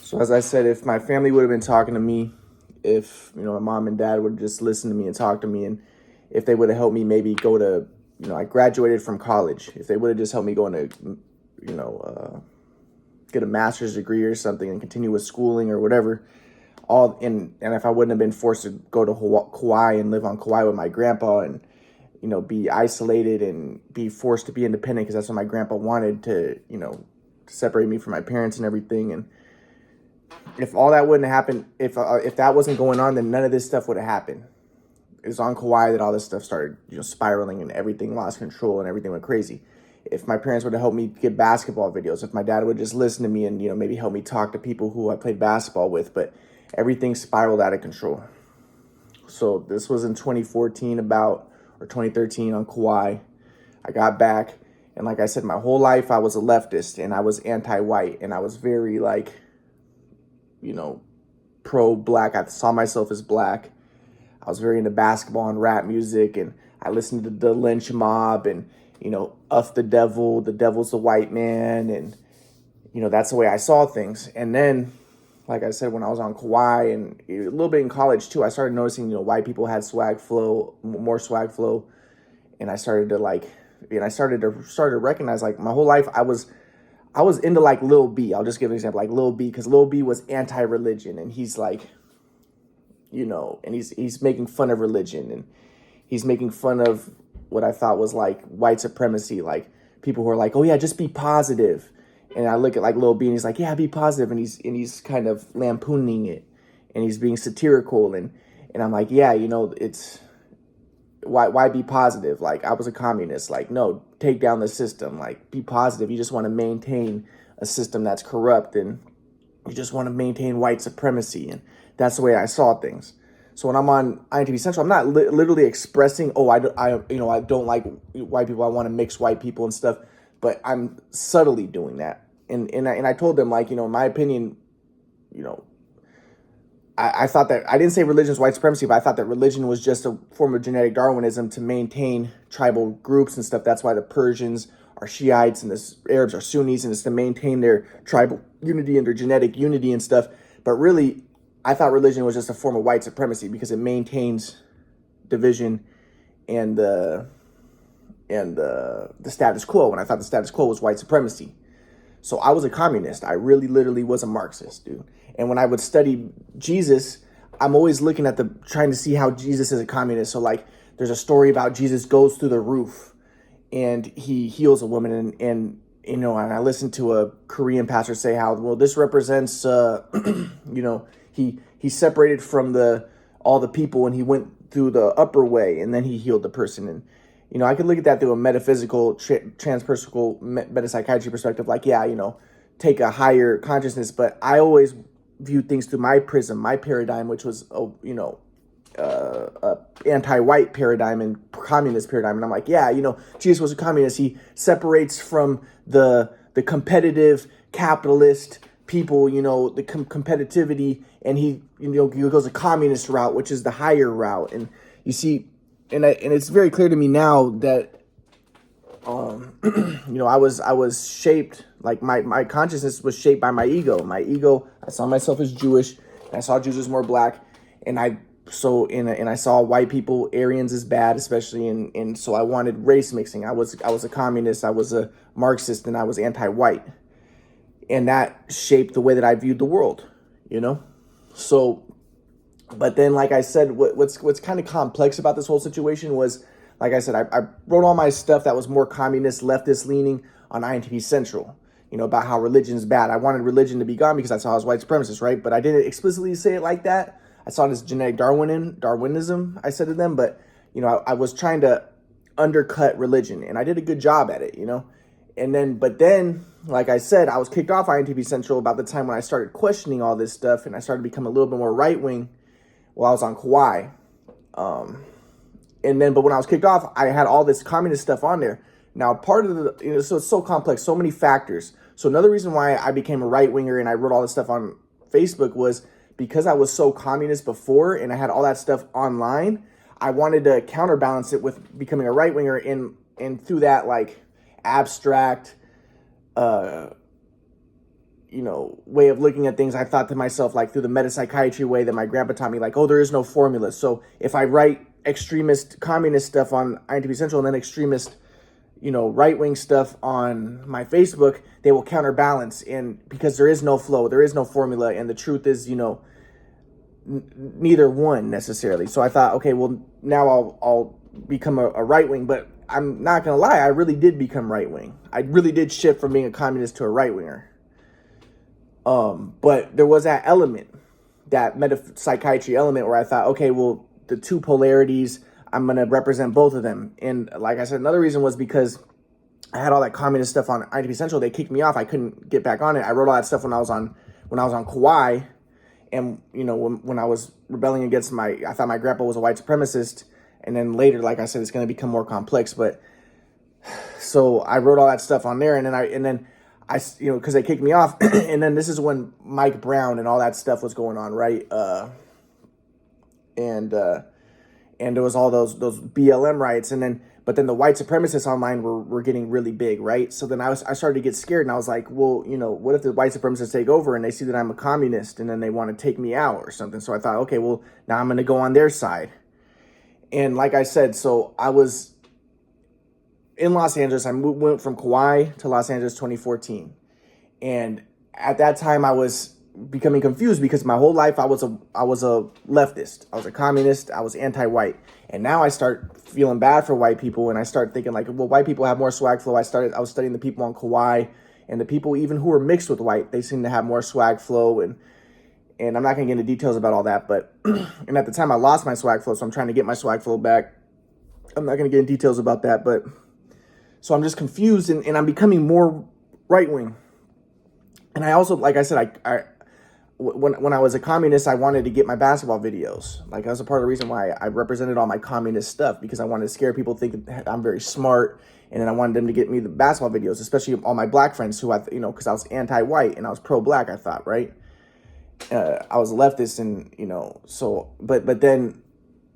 So as I said, if my family would have been talking to me, if my mom and dad would have just listened to me and talked to me, and if they would have helped me maybe go to, I graduated from college. If they would have just helped me go into, get a master's degree or something and continue with schooling or whatever, and if I wouldn't have been forced to go to Kauai and live on Kauai with my grandpa and be isolated and be forced to be independent because that's what my grandpa wanted to separate me from my parents and everything. And if all that wouldn't have happened, if that wasn't going on, then none of this stuff would have happened. It was on Kauai that all this stuff started spiraling and everything lost control and everything went crazy. If my parents would have helped me get basketball videos, if my dad would just listen to me and maybe help me talk to people who I played basketball with, but everything spiraled out of control. So this was in 2014 or 2013 on Kauai. I got back, and like I said, my whole life I was a leftist and I was anti-white and I was very pro-black. I saw myself as black. I was very into basketball and rap music, and I listened to the Lynch Mob and Uff the Devil, the Devil's the White Man, and that's the way I saw things. And then, like I said, when I was on Kauai and a little bit in college too, I started noticing white people had more swag flow, and I started to recognize my whole life I was into Lil B. I'll just give an example, Lil B, because Lil B was anti-religion, and he's and he's making fun of religion, and he's making fun of what I thought was white supremacy, people who are oh yeah, just be positive. And I look at Lil B and he's yeah, be positive, and he's kind of lampooning it, and he's being satirical, and I'm yeah, it's why be positive? I was a communist. No, take down the system. Be positive. You just want to maintain a system that's corrupt, and you just want to maintain white supremacy, and that's the way I saw things. So when I'm on INTV Central, I'm not literally expressing, I don't like white people. I want to mix white people and stuff, but I'm subtly doing that. And I told them in my opinion, I thought that I didn't say religion is white supremacy, but I thought that religion was just a form of genetic Darwinism to maintain tribal groups and stuff. That's why the Persians are Shiites and the Arabs are Sunnis, and it's to maintain their tribal unity and their genetic unity and stuff. But really, I thought religion was just a form of white supremacy because it maintains division and the status quo. And I thought the status quo was white supremacy. So I was a communist. I really literally was a Marxist, dude. And when I would study Jesus, I'm always looking at trying to see how Jesus is a communist. So there's a story about Jesus goes through the roof and he heals a woman, and I listened to a Korean pastor say how, well, this represents, he separated from all the people and he went through the upper way and then he healed the person. And, I could look at that through a metaphysical, transpersonal metapsychiatry perspective, take a higher consciousness. But I always view things through my prism, my paradigm, which was, anti-white paradigm and communist paradigm. And I'm yeah, Jesus was a communist. He separates from the competitive capitalist people, the competitivity, and he goes a communist route, which is the higher route. And you see, and it's very clear to me now that I was shaped, my consciousness was shaped by my ego. I saw myself as Jewish, and I saw Jews as more black, and I saw white people, Aryans, as bad, especially, and so I wanted race mixing. I was a communist, I was a Marxist, and I was anti-white. And that shaped the way that I viewed the world, So, but then, like I said, what's kind of complex about this whole situation was, like I said, I wrote all my stuff that was more communist, leftist leaning on INTV Central, about how religion's bad. I wanted religion to be gone because I saw it as white supremacist, right? But I didn't explicitly say it like that. I saw it as genetic Darwinism, I said to them, but, I was trying to undercut religion, and I did a good job at it, But then, like I said, I was kicked off INTV Central about the time when I started questioning all this stuff, and I started to become a little bit more right-wing while I was on Kauai. But when I was kicked off, I had all this communist stuff on there. Now, part of so it's so complex, so many factors. So another reason why I became a right-winger and I wrote all this stuff on Facebook was because I was so communist before and I had all that stuff online. I wanted to counterbalance it with becoming a right-winger, and through that, abstract way of looking at things, I thought to myself, like through the metapsychiatry way that my grandpa taught me, like, oh, there is no formula. So if I write extremist communist stuff on INTP Central and then extremist, right-wing stuff on my Facebook, they will counterbalance. And because there is no flow, there is no formula. And the truth is, neither one necessarily. So I thought, okay, well, now I'll become a right-wing, but I'm not going to lie. I really did become right-wing. I really did shift from being a communist to a right-winger. But there was that element, that metapsychiatry element where I thought, okay, well, the two polarities, I'm going to represent both of them. And like I said, another reason was because I had all that communist stuff on INTP Central. They kicked me off. I couldn't get back on it. I wrote all that stuff when I was on Kauai. And, when I was rebelling against I thought my grandpa was a white supremacist. And then later, like I said, it's going to become more complex. But so I wrote all that stuff on there. And then I because they kicked me off. And then this is when Mike Brown and all that stuff was going on, right? And there was all those BLM riots. But then the white supremacists online were getting really big, right? So then I started to get scared, and I was like, well, what if the white supremacists take over and they see that I'm a communist and then they want to take me out or something? So I thought, okay, well, now I'm going to go on their side. And like I said, so I was in Los Angeles. I went from Kauai to Los Angeles 2014. And at that time I was becoming confused because my whole life I was a leftist. I was a communist. I was anti-white. And now I start feeling bad for white people, and I start thinking like, well, white people have more swag flow. I was studying the people on Kauai, and the people even who were mixed with white, they seem to have more swag flow. And I'm not going to get into details about all that, but and at the time I lost my swag flow, so I'm trying to get my swag flow back. I'm not going to get into details about that, but so I'm just confused, and I'm becoming more right-wing. And I also, like I said, when I was a communist, I wanted to get my basketball videos. Like, that was a part of the reason why I represented all my communist stuff, because I wanted to scare people, think that I'm very smart, and then I wanted them to get me the basketball videos, especially all my black friends who because I was anti-white and I was pro-black, I thought, right? I was a leftist, and so, but then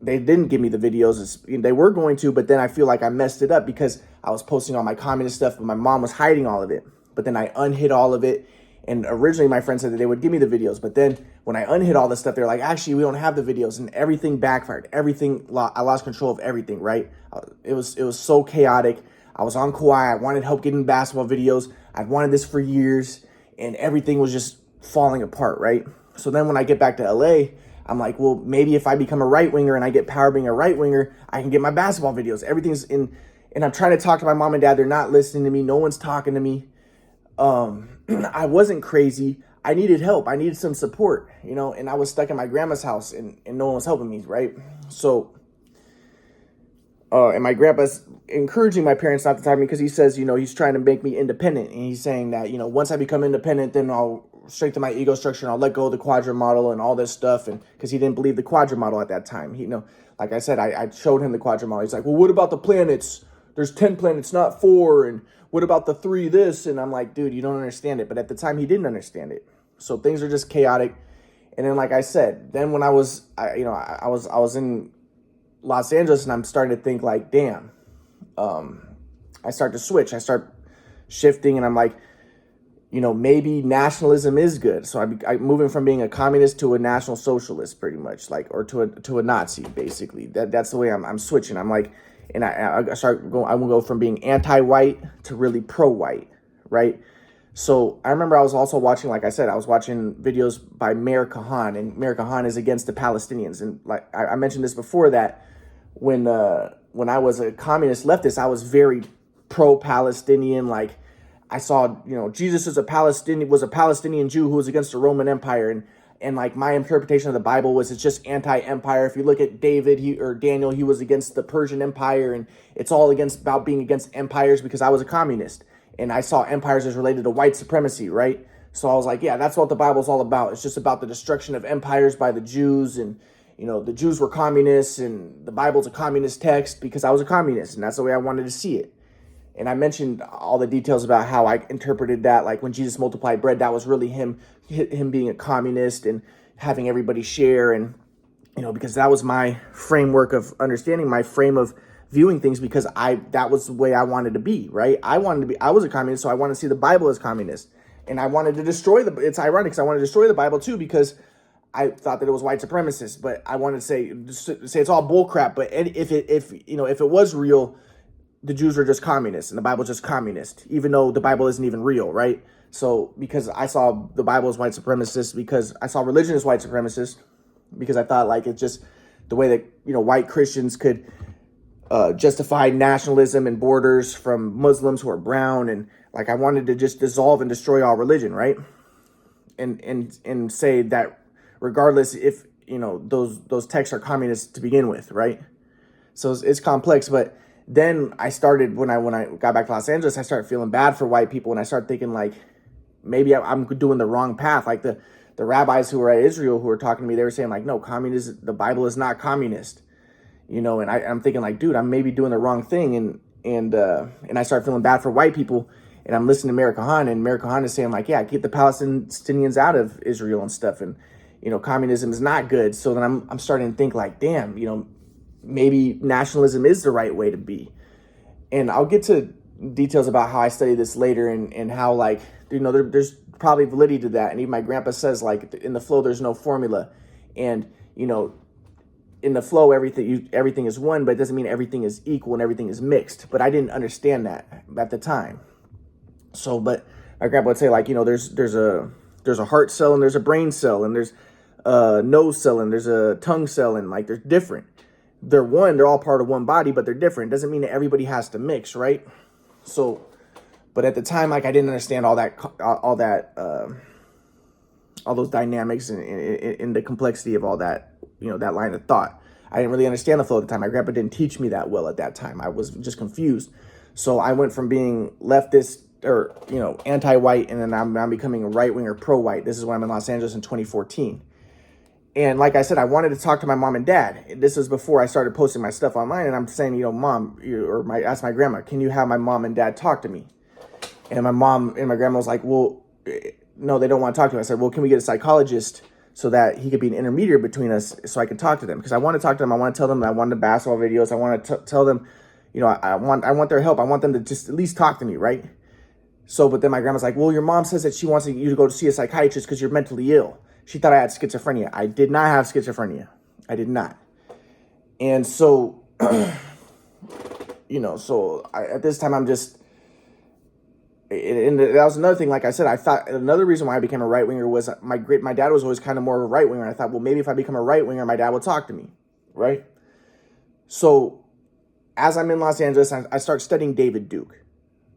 they didn't give me the videos. They were going to, but then I feel like I messed it up because I was posting all my communist stuff, but my mom was hiding all of it. But then I unhid all of it. And originally my friend said that they would give me the videos, but then when I unhid all this stuff, they're like, actually, we don't have the videos, and everything backfired. I lost control of everything, right? It was so chaotic. I was on Kauai. I wanted help getting basketball videos. I'd wanted this for years, and everything was just falling apart, right? So then when I get back to LA, I'm like, well, maybe if I become a right-winger and I get power being a right-winger, I can get my basketball videos. Everything's in, and I'm trying to talk to my mom and dad. They're not listening to me. No one's talking to me. I wasn't crazy. I needed help. I needed some support, and I was stuck in my grandma's house, and no one was helping me, right? So, and my grandpa's encouraging my parents not to talk to me because he says, he's trying to make me independent. And he's saying that, once I become independent, then I'll strengthen my ego structure and I'll let go of the quadrant model and all this stuff. And because he didn't believe the quadrant model at that time, like I said, I showed him the quadrant model. He's like, well, what about the planets? There's 10 planets, not 4. And what about the 3 this? And I'm like, dude, you don't understand it. But at the time he didn't understand it. So things are just chaotic. And then, like I said, then when I was in Los Angeles, and I'm starting to think like, damn, I start to switch. I start shifting, and I'm like, maybe nationalism is good. So I'm moving from being a communist to a national socialist, pretty much, or to a Nazi, basically. That's the way I'm switching. I'm like, and I will go from being anti-white to really pro-white, right? So I remember I was also watching, like I said, I was watching videos by Meir Kahan, and Meir Kahan is against the Palestinians. And like I mentioned this before, that when I was a communist leftist, I was very pro-Palestinian. Like, I saw, Jesus was a Palestinian Jew who was against the Roman Empire. And like my interpretation of the Bible was it's just anti-empire. If you look at Daniel, he was against the Persian Empire, and it's all about being against empires, because I was a communist. And I saw empires as related to white supremacy, right? So I was like, yeah, that's what the Bible's all about. It's just about the destruction of empires by the Jews. And, the Jews were communists, and the Bible's a communist text because I was a communist, and that's the way I wanted to see it. And I mentioned all the details about how I interpreted that. Like when Jesus multiplied bread, that was really him being a communist and having everybody share. And, because that was my framework of understanding, my frame of viewing things, because that was the way I wanted to be, right? I was a communist, so I wanted to see the Bible as communist. And I wanted to destroy it's ironic because I wanted to destroy the Bible too, because I thought that it was white supremacist, but I wanted to say it's all bullcrap. But if it was real, the Jews are just communists and the Bible's just communist, even though the Bible isn't even real, right? So because I saw the Bible as white supremacist, because I saw religion as white supremacist, because I thought like it's just the way that, white Christians could justify nationalism and borders from Muslims who are brown. And like, I wanted to just dissolve and destroy all religion, right? And say that regardless if, those texts are communist to begin with, right? So it's complex. But then I started, when I got back to Los Angeles, I started feeling bad for white people. And I started thinking like, maybe I'm doing the wrong path. Like the rabbis who were at Israel who were talking to me, they were saying like, no, the Bible is not communist, and I'm thinking like, dude, I'm maybe doing the wrong thing. And I started feeling bad for white people. And I'm listening to Meir Kahane, and Meir Kahane is saying like, yeah, keep the Palestinians out of Israel and stuff. And, communism is not good. So then I'm starting to think like, damn, maybe nationalism is the right way to be. And I'll get to details about how I study this later, and how like, there's probably validity to that. And even my grandpa says like, in the flow, there's no formula. And, in the flow, everything is one, but it doesn't mean everything is equal and everything is mixed. But I didn't understand that at the time. So, but my grandpa would say like, there's a heart cell and there's a brain cell and there's a nose cell and there's a tongue cell, and like they're different. They're all part of one body, but they're different. Doesn't mean that everybody has to mix, right? So, but at the time, like I didn't understand all those dynamics and the complexity of all that, that line of thought. I didn't really understand the flow at the time. My grandpa didn't teach me that well at that time. I was just confused. So I went from being leftist or, anti-white, and then I'm becoming a right-wing or pro-white. This is when I'm in Los Angeles in 2014. And like I said, I wanted to talk to my mom and dad. This is before I started posting my stuff online. And I'm saying, Mom, ask my grandma, can you have my mom and dad talk to me? And my mom and my grandma was like, well, no, they don't want to talk to me. I said, well, can we get a psychologist so that he could be an intermediary between us so I could talk to them? Because I want to talk to them. I want to tell them that I want the basketball videos. I want to tell them, I want their help. I want them to just at least talk to me, right? So, but then my grandma's like, well, your mom says that she wants you to go to see a psychiatrist because you're mentally ill. She thought I had schizophrenia. I did not have schizophrenia. I did not. And so, at this time, I'm just, and that was another thing. Like I said, I thought another reason why I became a right winger was my dad was always kind of more of a right winger. I thought, well, maybe if I become a right winger, my dad will talk to me, right? So as I'm in Los Angeles, I start studying David Duke.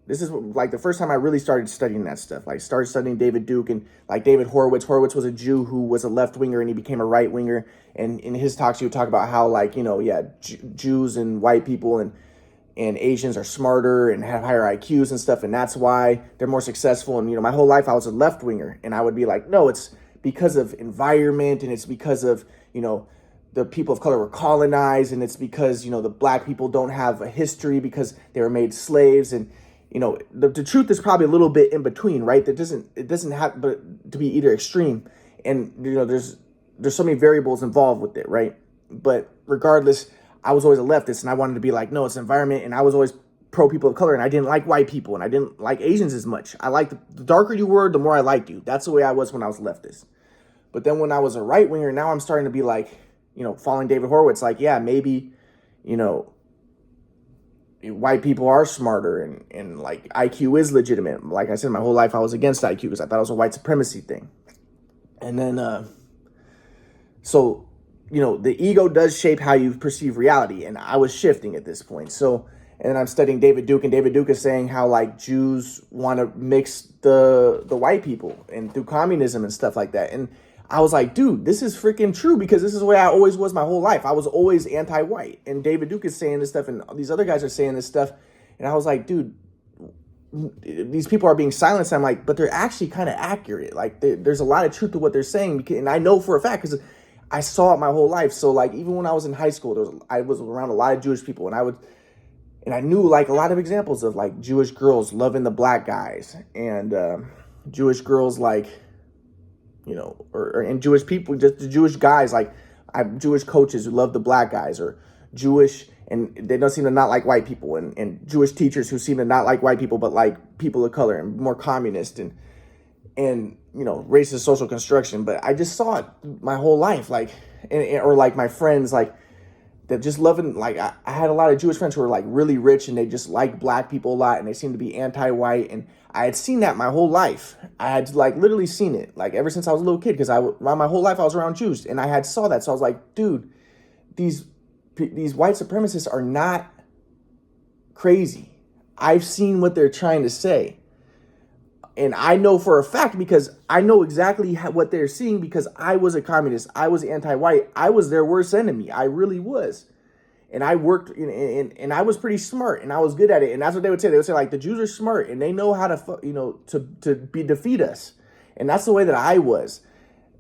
This is like the first time I really started studying that stuff. Like started studying David Duke and like David Horowitz. Horowitz was a Jew who was a left winger and he became a right winger. And in his talks, he would talk about how like, Jews and white people and Asians are smarter and have higher IQs and stuff. And that's why they're more successful. And, my whole life I was a left winger, and I would be like, no, it's because of environment. And it's because of, the people of color were colonized. And it's because, the black people don't have a history because they were made slaves. And, the truth is probably a little bit in between, right? It doesn't have but to be either extreme. And, there's so many variables involved with it, right? But regardless, I was always a leftist, and I wanted to be like, no, it's environment. And I was always pro people of color, and I didn't like white people, and I didn't like Asians as much. I liked the darker you were, the more I liked you. That's the way I was when I was leftist. But then when I was a right winger, now I'm starting to be like, following David Horowitz, like, yeah, maybe, white people are smarter and like IQ is legitimate. Like I said, my whole life I was against IQ because I thought it was a white supremacy thing. And then, so, the ego does shape how you perceive reality. And I was shifting at this point. So, and then I'm studying David Duke, and David Duke is saying how like Jews want to mix the white people and through communism and stuff like that. And I was like, dude, this is freaking true, because this is the way I always was my whole life. I was always anti-white. And David Duke is saying this stuff, and these other guys are saying this stuff. And I was like, dude, these people are being silenced. I'm like, but they're actually kind of accurate. Like there's a lot of truth to what they're saying. And I know for a fact because I saw it my whole life. So like even when I was in high school, I was around a lot of Jewish people, and I knew like a lot of examples of like Jewish girls loving the black guys, and Jewish girls like, and Jewish people, just the Jewish guys, like Jewish coaches who love the black guys, or Jewish, and they don't seem to not like white people, and Jewish teachers who seem to not like white people, but like people of color and more communist. And and, you know, racist social construction. But I just saw it my whole life, like, or like my friends, like, that just loving, like, I had a lot of Jewish friends who were like really rich and they just liked black people a lot and they seemed to be anti-white. And I had seen that my whole life. I had like literally seen it like ever since I was a little kid, because my whole life I was around Jews and I had saw that. So I was like, dude, these white supremacists are not crazy. I've seen what they're trying to say. And I know for a fact, because I know exactly what they're seeing, because I was a communist. I was anti-white. I was their worst enemy. I really was. And I worked, and I was pretty smart, and I was good at it. And that's what they would say. They would say, like, the Jews are smart, and they know how to, defeat us. And that's the way that I was.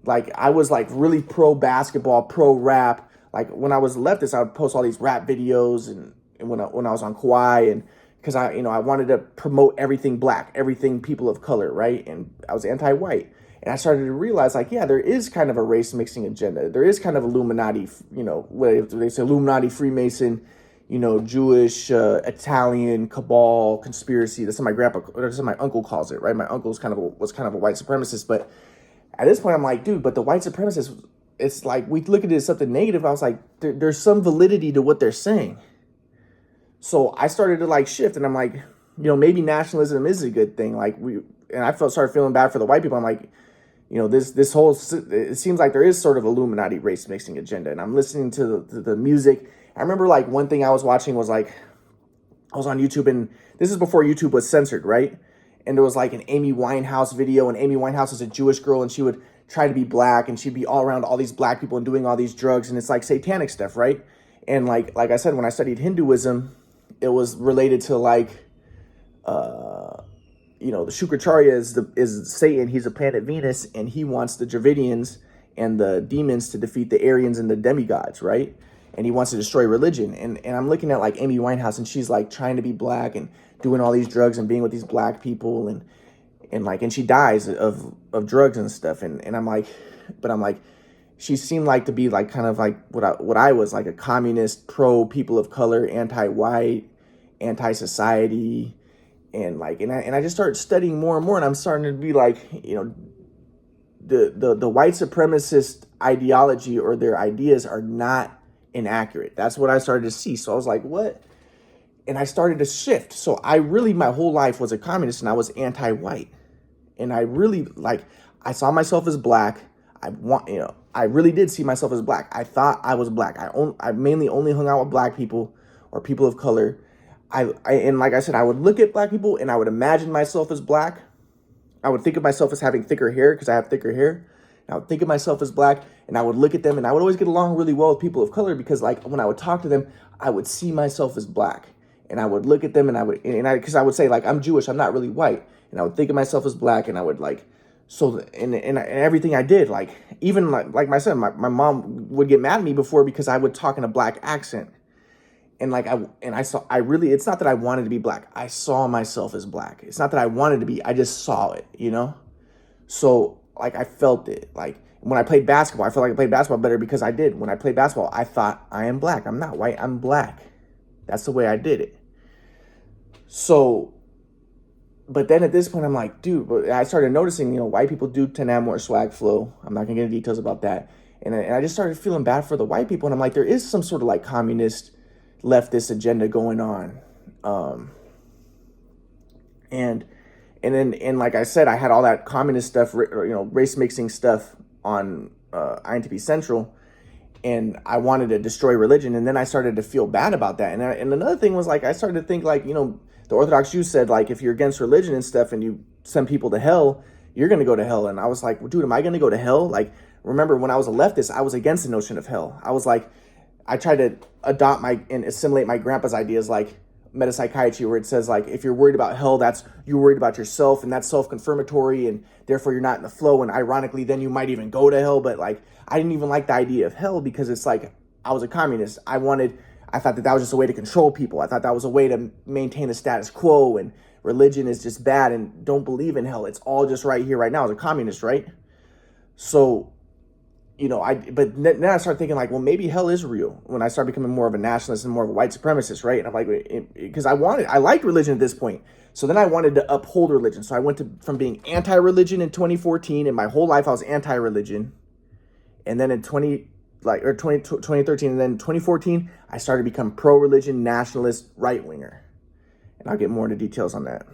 Like, I was, like, really pro-basketball, pro-rap. Like, when I was a leftist, I would post all these rap videos, and when I was on Kauai, and because I wanted to promote everything black, everything people of color, right? And I was anti-white. And I started to realize, like, yeah, there is kind of a race mixing agenda. There is kind of Illuminati, what they say, Illuminati, Freemason, Jewish, Italian, cabal, conspiracy. That's what my uncle calls it, right? My uncle was kind of a white supremacist. But at this point, I'm like, dude, but the white supremacists, it's like, we look at it as something negative. I was like, there's some validity to what they're saying. So I started to like shift, and I'm like, maybe nationalism is a good thing. Like and I started feeling bad for the white people. I'm like, this whole, it seems like there is sort of Illuminati race mixing agenda. And I'm listening to the music. I remember like one thing I was watching was like, I was on YouTube, and this is before YouTube was censored, right? And there was like an Amy Winehouse video, and Amy Winehouse is a Jewish girl, and she would try to be black, and she'd be all around all these black people and doing all these drugs, and it's like satanic stuff, right? And like I said, when I studied Hinduism, it was related to like, the Shukracharya is Satan. He's a planet Venus, and he wants the Dravidians and the demons to defeat the Aryans and the demigods, right? And he wants to destroy religion. And I'm looking at like Amy Winehouse, and she's like trying to be black and doing all these drugs and being with these black people, and she dies of drugs and stuff. And I'm like, she seemed like to be like kind of like what I was, like a communist, pro people of color, anti-white, anti-society, and I just started studying more and more, and I'm starting to be like, the white supremacist ideology or their ideas are not inaccurate. That's what I started to see. So I was like, what? And I started to shift. So I really, my whole life was a communist, and I was anti-white, and I really I saw myself as black. I really did see myself as black. I thought I was black. I mainly only hung out with black people or people of color. And like I said, I would look at black people and I would imagine myself as black. I would think of myself as having thicker hair because I have thicker hair. And I would think of myself as black, and I would look at them, and I would always get along really well with people of color because like when I would talk to them, I would see myself as black, and I would look at them, and because I would say like, I'm Jewish, I'm not really white. And I would think of myself as black, and I would like, so, and everything I did, like, even like my son, my mom would get mad at me before because I would talk in a black accent. And like, it's not that I wanted to be black. I saw myself as black. It's not that I wanted to be, I just saw it, So like, I felt it. Like when I played basketball, I felt like I played basketball better because I did. When I played basketball, I thought, I am black. I'm not white, I'm black. That's the way I did it. So, but then at this point, I'm like, dude, but I started noticing, white people do tend to have more swag flow. I'm not gonna get into details about that. And I just started feeling bad for the white people. And I'm like, there is some sort of like communist leftist agenda going on. And like I said, I had all that communist stuff, race mixing stuff on INTP Central. And I wanted to destroy religion. And then I started to feel bad about that. And another thing was like, I started to think like, the Orthodox Jews said, like, if you're against religion and stuff and you send people to hell, you're going to go to hell. And I was like, well, dude, am I going to go to hell? Like, remember when I was a leftist, I was against the notion of hell. I was like, I tried to adopt and assimilate my grandpa's ideas, like metapsychiatry, where it says, like, if you're worried about hell, you're worried about yourself, and that's self-confirmatory, and therefore you're not in the flow. And ironically, then you might even go to hell. But like, I didn't even like the idea of hell because it's like, I was a communist. I thought that was just a way to control people. I thought that was a way to maintain the status quo, and religion is just bad and don't believe in hell. It's all just right here, right now as a communist, right? So you know, but then I started thinking like, well, maybe hell is real when I started becoming more of a nationalist and more of a white supremacist, right? And I'm like, because I liked religion at this point. So then I wanted to uphold religion. So I went from being anti-religion in 2014, and my whole life I was anti-religion. And then in 2013, and then 2014, I started to become pro-religion, nationalist, right-winger. And I'll get more into details on that.